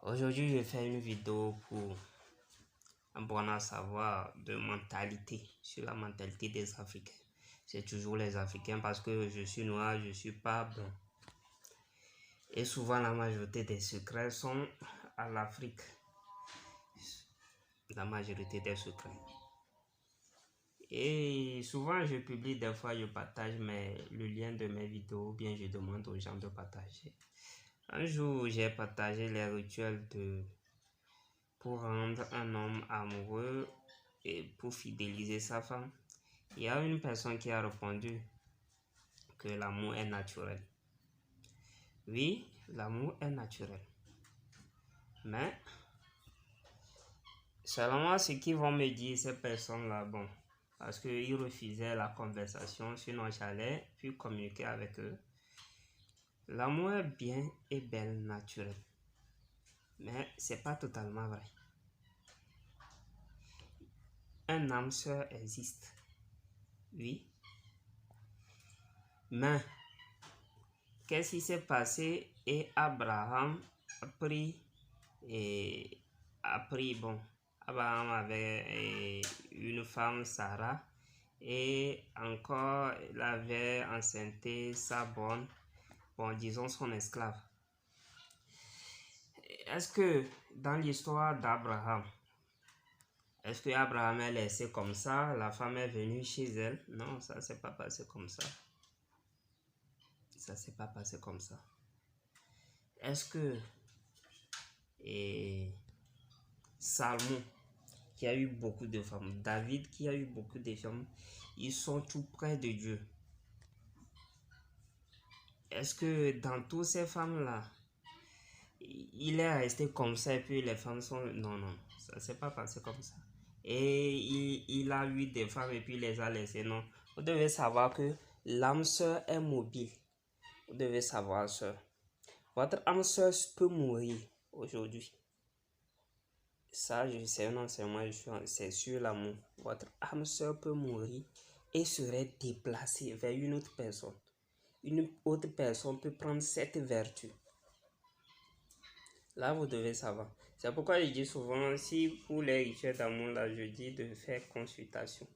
Aujourd'hui, je fais une vidéo pour apprendre à savoir sur la mentalité des Africains. C'est toujours les Africains parce que je suis noir, je suis pas blanc. Et souvent, la majorité des secrets sont à l'Afrique. La majorité des secrets. Et souvent, je publie, des fois, je partage le lien de mes vidéos, ou bien je demande aux gens de partager. Un jour, j'ai partagé les rituels pour rendre un homme amoureux et pour fidéliser sa femme. Il y a une personne qui a répondu que l'amour est naturel. Oui, l'amour est naturel. Mais, selon moi, ce qu'ils vont me dire, ces personnes-là, bon, parce qu'ils refusaient la conversation, sinon j'allais puis communiquer avec eux. L'amour est bien et belle naturel. Mais c'est pas totalement vrai. Un âme sœur existe. Oui. Mais, qu'est-ce qui s'est passé et Abraham Abraham avait une femme, Sarah, et encore il avait enceinté sa bonne, disons son esclave. Est-ce que dans l'histoire d'Abraham, est-ce que Abraham est laissé comme ça, la femme est venue chez elle? Non, ça s'est pas passé comme ça. Ça s'est pas passé comme ça. Est-ce que Salomon, qui a eu beaucoup de femmes, David, qui a eu beaucoup de femmes, ils sont tout près de Dieu? Est-ce que dans toutes ces femmes-là, il est resté comme ça et puis les femmes sont... Non, ça s'est pas passé comme ça. Et il a eu des femmes et puis les a laissées. Non, vous devez savoir que l'âme sœur est mobile. Vous devez savoir ça. Votre âme sœur peut mourir aujourd'hui. Ça, c'est un enseignement, c'est sur l'amour. Votre âme sœur peut mourir et serait déplacée vers une autre personne. Une autre personne peut prendre cette vertu. Là, vous devez savoir. C'est pourquoi je dis souvent, si pour les rituels d'amour, là, je dis de faire consultation.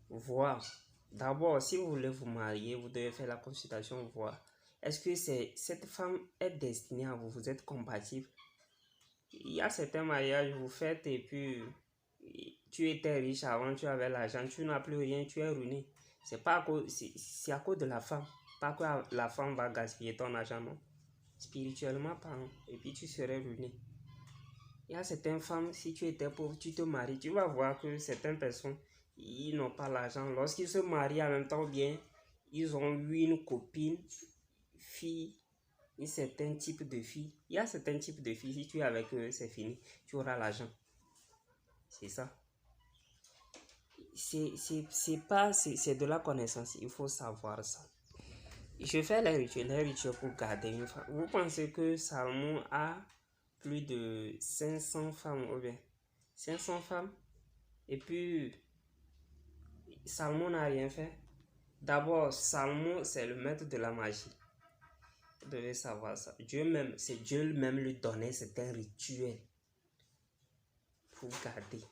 Voir. D'abord, si vous voulez vous marier, vous devez faire la consultation, voir. Est-ce que cette femme est destinée à vous? Vous êtes compatible? Il y a certains mariages, vous faites et puis tu étais riche avant, tu avais l'argent, tu n'as plus rien, tu es ruiné. C'est à cause de la femme. Pas que la femme va gaspiller ton argent, non. Spirituellement parlant, et puis tu serais ruiné. Il y a certaines femmes, si tu étais pauvre, tu te maries, tu vas voir que certaines personnes, ils n'ont pas l'argent. Lorsqu'ils se marient en même temps, bien, ils ont eu une copine, fille, un certain type de fille. Il y a certains types de filles, si tu es avec eux, c'est fini, tu auras l'argent. C'est ça. C'est de la connaissance, il faut savoir ça. Je fais les rituels pour garder une femme. Vous pensez que Salomon a plus de 500 femmes ou bien 500 femmes? Et puis, Salomon n'a rien fait. D'abord, Salomon, c'est le maître de la magie. Vous devez savoir ça. Dieu même lui donnait certains rituels pour garder.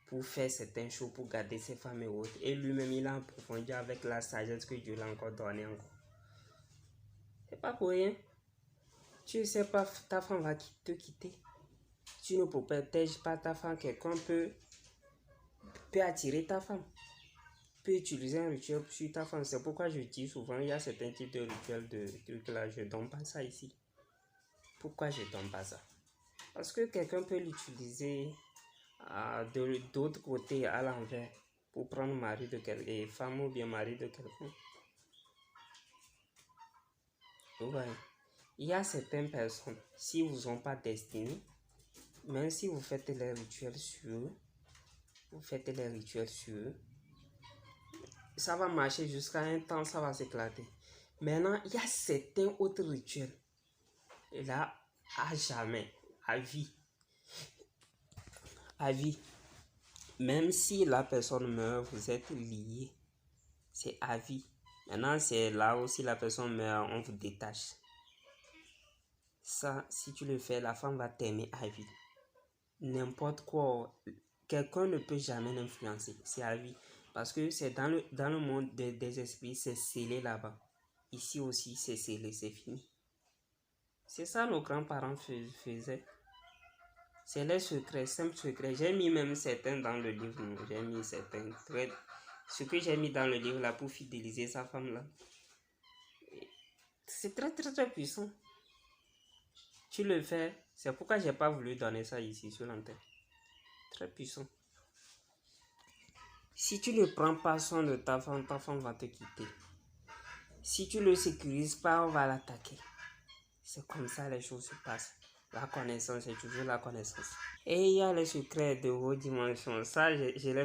Pour faire certaines choses, pour garder ses femmes et autres. Et lui-même, il a approfondi avec la sagesse que Dieu l'a encore donnée encore. C'est pas pour rien. Tu ne sais pas, ta femme va te quitter. Tu ne protèges pas ta femme, quelqu'un peut attirer ta femme. Peut utiliser un rituel sur ta femme. C'est pourquoi je dis souvent, il y a certains types de rituels de trucs là, je ne donne pas ça ici. Pourquoi je ne donne pas ça? Parce que quelqu'un peut l'utiliser de d'autre côté à l'envers pour prendre mari de quelqu'un, femme ou bien mari de quelqu'un. Ouais. Il y a certaines personnes, si vous n'ont pas destiné, même si vous faites les rituels sur eux, ça va marcher jusqu'à un temps, ça va s'éclater. Maintenant, il y a certains autres rituels. Et là, à jamais, à vie. À vie. Même si la personne meurt, vous êtes liés. C'est à vie. Maintenant, c'est là où si la personne meurt, on vous détache. Ça, si tu le fais, la femme va t'aimer à vie. N'importe quoi, quelqu'un ne peut jamais l'influencer, c'est à vie. Parce que c'est dans le monde des esprits, c'est scellé là-bas. Ici aussi, c'est scellé, c'est fini. C'est ça nos grands-parents faisaient. C'est les secrets, simples secrets. J'ai mis même certains dans le livre. J'ai mis certains. Ce que j'ai mis dans le livre là pour fidéliser sa femme là. C'est très très très puissant. Tu le fais. C'est pourquoi j'ai pas voulu donner ça ici sur l'antenne. Très puissant. Si tu ne prends pas soin de ta femme va te quitter. Si tu ne le sécurises pas, on va l'attaquer. C'est comme ça les choses se passent. La connaissance, c'est toujours la connaissance. Et il y a les secrets de haute dimension. Ça, je l'ai.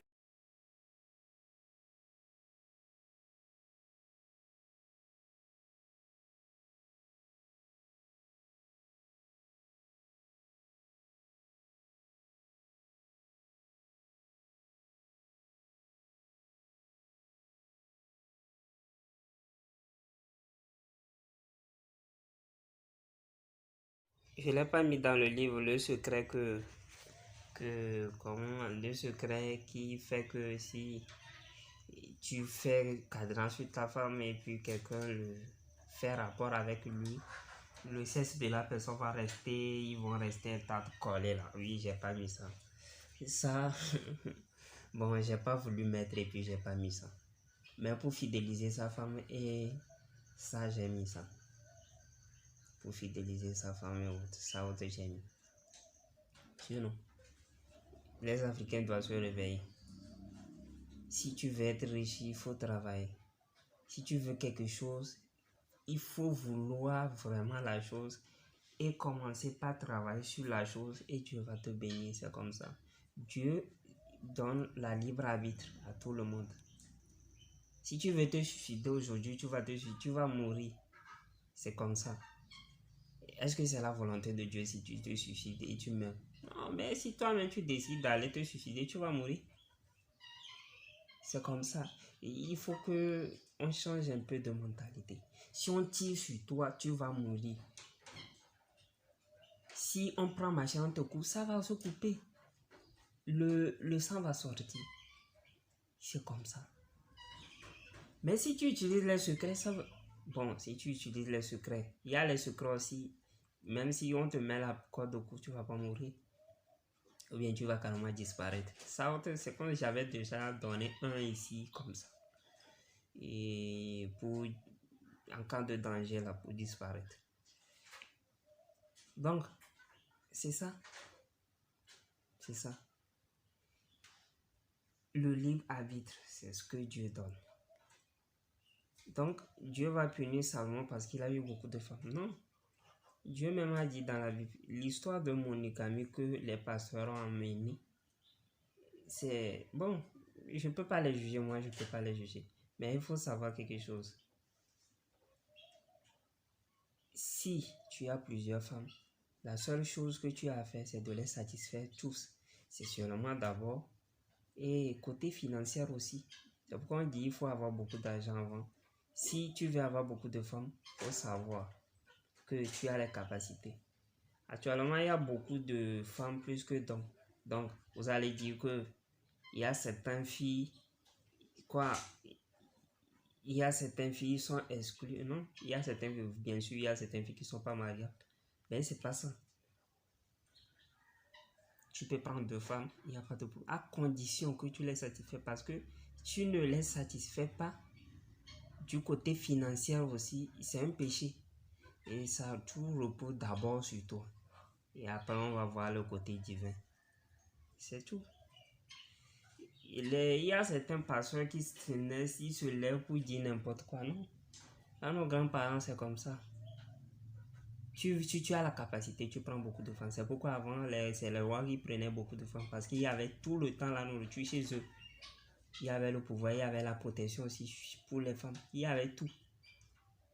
Je l'ai pas mis dans le livre le secret le secret qui fait que si tu fais cadran sur ta femme et puis quelqu'un fait rapport avec lui, le sexe de la personne va rester, ils vont rester intacts collés là. Oui, j'ai pas mis ça. Ça, bon, j'ai pas voulu mettre et puis j'ai pas mis ça. Mais pour fidéliser sa femme, et ça, j'ai mis ça. Pour fidéliser sa femme et autres, ça, autre, j'ai mis. Sinon, les Africains doivent se réveiller. Si tu veux être riche, il faut travailler. Si tu veux quelque chose, il faut vouloir vraiment la chose et commencer par travailler sur la chose et Dieu va te bénir. C'est comme ça. Dieu donne la libre arbitre à tout le monde. Si tu veux te suicider aujourd'hui, tu vas mourir. C'est comme ça. Est-ce que c'est la volonté de Dieu si tu te suicides et tu meurs? Non, mais si toi-même tu décides d'aller te suicider, tu vas mourir. C'est comme ça. Et il faut que on change un peu de mentalité. Si on tire sur toi, tu vas mourir. Si on prend machin, on te coupe, ça va se couper. Le sang va sortir. C'est comme ça. Mais si tu utilises les secrets, ça va... Bon, si tu utilises les secrets, il y a les secrets aussi. Même si on te met la corde au cou, tu vas pas mourir. Ou bien tu vas carrément disparaître. Ça, c'est comme j'avais déjà donné un ici, comme ça. Et pour, en cas de danger, là, pour disparaître. Donc, c'est ça. C'est ça. Le libre arbitre, c'est ce que Dieu donne. Donc, Dieu va punir Salomon parce qu'il a eu beaucoup de femmes. Non. Dieu même a dit dans la Bible, l'histoire de monogamie que les pasteurs ont emmenée, c'est... Bon, je ne peux pas les juger, moi, je ne peux pas les juger. Mais il faut savoir quelque chose. Si tu as plusieurs femmes, la seule chose que tu as à faire, c'est de les satisfaire tous. C'est seulement d'abord. Et côté financier aussi. C'est pourquoi on dit qu'il faut avoir beaucoup d'argent avant. Si tu veux avoir beaucoup de femmes, il faut savoir que tu as les capacités. Actuellement, il y a beaucoup de femmes plus que d'hommes. Donc, vous allez dire que il y a certaines filles, il y a certaines filles qui sont exclues, non? Il y a certaines, bien sûr, il y a certaines filles qui ne sont pas mariables. Mais c'est pas ça. Tu peux prendre deux femmes, il n'y a pas de problème. À condition que tu les satisfais parce que tu ne les satisfais pas du côté financier aussi, c'est un péché. Et ça, tout repose d'abord sur toi. Et après, on va voir le côté divin. C'est tout. Il y a certains pasteurs qui se lèvent pour dire n'importe quoi, non? Là, nos grands-parents, c'est comme ça. Tu as la capacité, tu prends beaucoup de femmes. C'est pourquoi avant, c'est les rois qui prenaient beaucoup de femmes parce qu'il y avait tout le temps la nourriture chez eux. Il y avait le pouvoir, il y avait la protection aussi pour les femmes. Il y avait tout.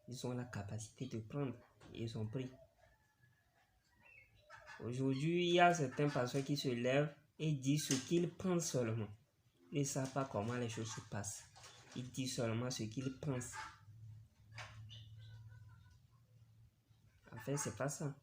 Ils ont la capacité de prendre. Ils ont pris. Aujourd'hui, il y a certains pasteurs qui se lèvent et disent ce qu'ils pensent seulement. Ils ne savent pas comment les choses se passent. Ils disent seulement ce qu'ils pensent. En fait, c'est pas ça.